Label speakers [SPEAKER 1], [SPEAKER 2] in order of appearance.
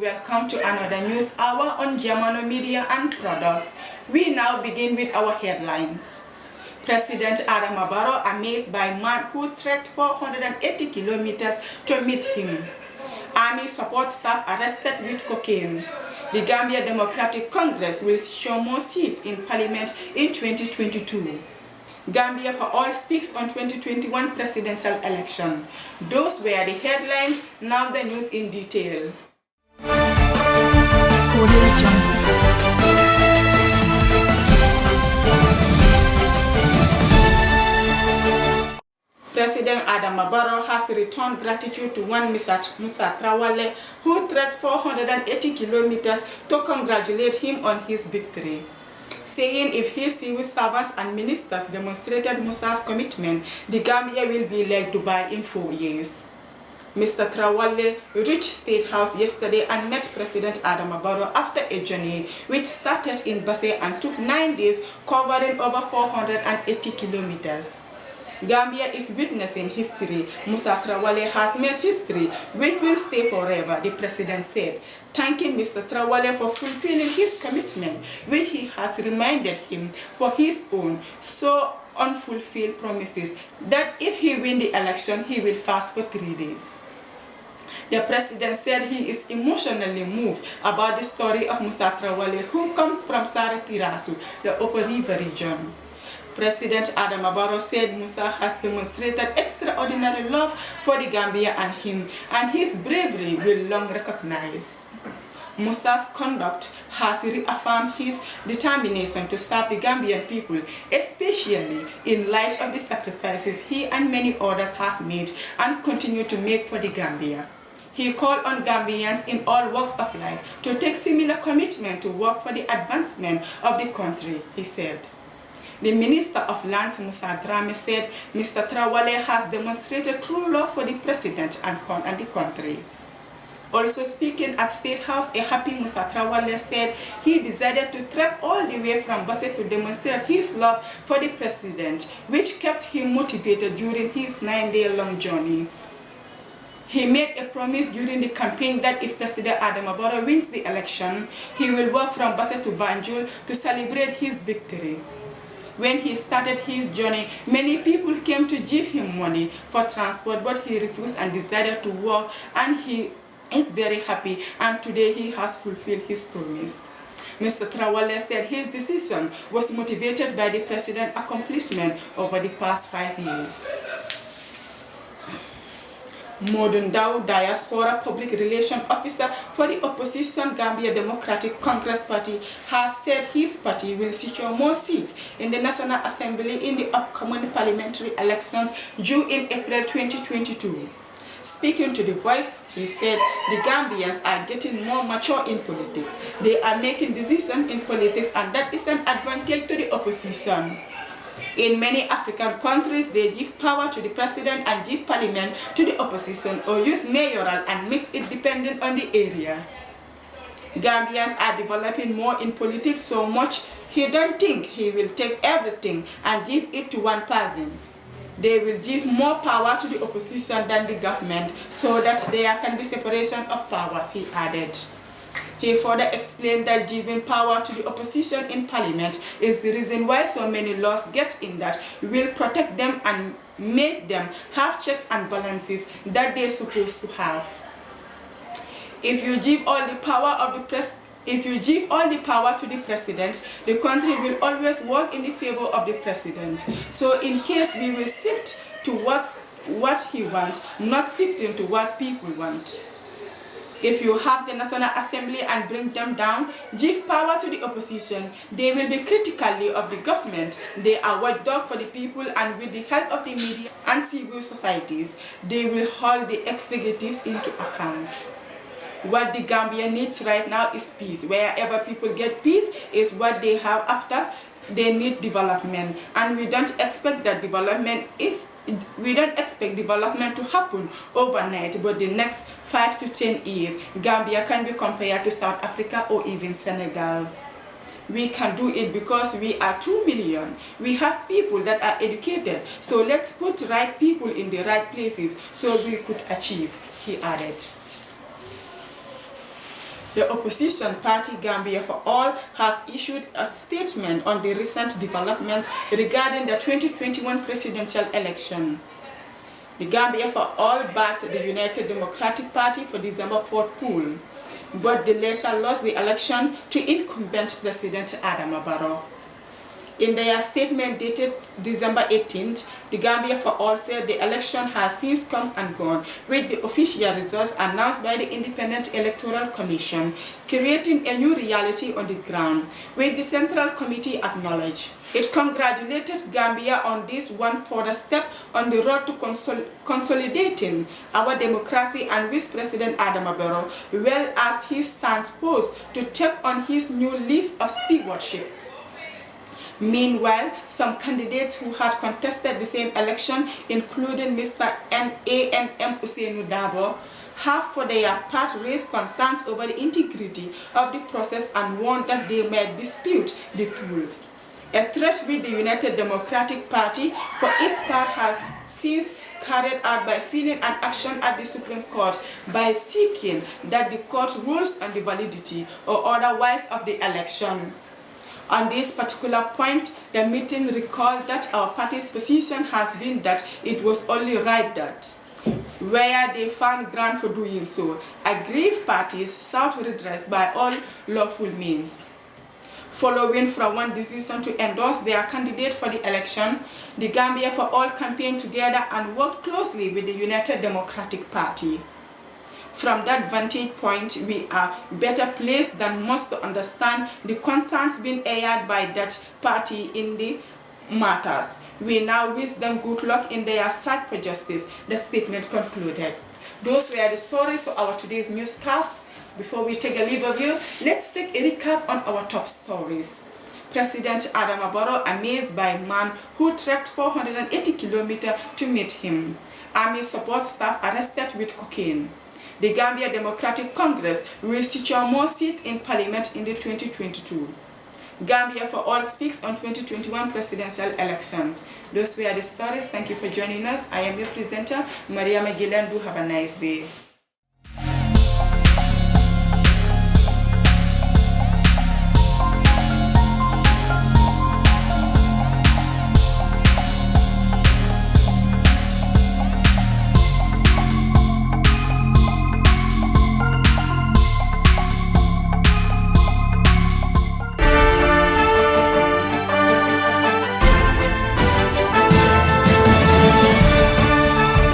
[SPEAKER 1] welcome to another news hour on Germano Media and Products. We now begin with our headlines. President Adama Barrow amazed by man who trekked 480 kilometers to meet him. Army support staff arrested with cocaine. The Gambia Democratic Congress will show more seats in Parliament in 2022. Gambia for All speaks on 2021 presidential election. Those were the headlines, now the news in detail. President Adama Barrow has returned gratitude to one Musa Traoré, who trekked 480 kilometers to congratulate him on his victory, saying if his civil servants and ministers demonstrated Musa's commitment, the Gambia will be like Dubai in 4 years. Mr. Traoré reached State House yesterday and met President Adama Barrow after a journey which started in Basse and took 9 days, covering over 480 kilometers. Gambia is witnessing history. Musa Traoré has made history, which will stay forever, the president said, thanking Mr. Traoré for fulfilling his commitment, which he has reminded him for his own so unfulfilled promises that if he wins the election, he will fast for 3 days. The president said he is emotionally moved about the story of Musa Traoré, who comes from Sare Pirasu, the Upper River region. President Adama Barrow said Musa has demonstrated extraordinary love for the Gambia and him, and his bravery will long recognize. Musa's conduct has reaffirmed his determination to serve the Gambian people, especially in light of the sacrifices he and many others have made and continue to make for the Gambia. He called on Gambians in all walks of life to take similar commitment to work for the advancement of the country, he said. The Minister of Lands, Musa Drame, said Mr. Traoré has demonstrated true love for the president and the country. Also speaking at State House, a happy Musa Traoré said he decided to trek all the way from Basse to demonstrate his love for the president, which kept him motivated during his 9-day-long journey. He made a promise during the campaign that if President Adama Barrow wins the election, he will walk from Basse to Banjul to celebrate his victory. When he started his journey, many people came to give him money for transport, but he refused and decided to walk, and he is very happy, and today he has fulfilled his promise. Mr. Traoré said his decision was motivated by the president's accomplishment over the past 5 years. Modun Daw, Diaspora Public Relations Officer for the opposition Gambia Democratic Congress Party, has said his party will secure more seats in the National Assembly in the upcoming parliamentary elections due in April 2022. Speaking to The Voice, he said the Gambians are getting more mature in politics. They are making decisions in politics, and that is an advantage to the opposition. In many African countries, they give power to the president and give parliament to the opposition, or use mayoral and mix it depending on the area. Gambians are developing more in politics so much he don't think he will take everything and give it to one person. They will give more power to the opposition than the government so that there can be separation of powers, he added. He further explained that giving power to the opposition in parliament is the reason why so many laws get in that will protect them and make them have checks and balances that they're supposed to have. If you give all the power to the president, the country will always work in the favor of the president. So in case we will shift to what he wants, not shifting to what people want. If you have the National Assembly and bring them down, give power to the opposition, they will be critically of the government. They are watchdog for the people, and with the help of the media and civil societies, they will hold the executives into account. What the Gambia needs right now is peace. Wherever people get peace is what they have after. They need development, and we don't expect development to happen overnight, but the next 5 to 10 years, Gambia can be compared to South Africa or even Senegal. We can do it because we are 2 million. We have people that are educated, so let's put right people in the right places so we could achieve, he added. The opposition party Gambia for All has issued a statement on the recent developments regarding the 2021 presidential election. The Gambia for All backed the United Democratic Party for December 4th poll, but the latter lost the election to incumbent President Adama Barrow. In their statement dated December 18th, the Gambia for All said the election has since come and gone, with the official results announced by the Independent Electoral Commission, creating a new reality on the ground, which the Central Committee acknowledged. It congratulated Gambia on this one further step on the road to consolidating our democracy and wished President Adama Barrow well as he stands poised to take on his new lease of stewardship. Meanwhile, some candidates who had contested the same election, including Mr. A.N.M. Ousainou Darboe, have for their part raised concerns over the integrity of the process and warned that they might dispute the polls. A threat with the United Democratic Party for its part has since carried out by filing an action at the Supreme Court by seeking that the court rules on the validity or otherwise of the election. On this particular point, the meeting recalled that our party's position has been that it was only right that, where they found ground for doing so, aggrieved parties sought redress by all lawful means. Following from one decision to endorse their candidate for the election, the Gambia for All campaigned together and worked closely with the United Democratic Party. From that vantage point, we are better placed than most to understand the concerns being aired by that party in the matters. We now wish them good luck in their search for justice, the statement concluded. Those were the stories for our today's newscast. Before we take a leave of you, let's take a recap on our top stories. President Adama Barrow amazed by man who trekked 480 kilometers to meet him. Army support staff arrested with cocaine. The Gambia Democratic Congress will secure more seats in Parliament in the 2022. Gambia for All speaks on 2021 presidential elections. Those were the stories. Thank you for joining us. I am your presenter, Maria Magellan. Do have a nice day.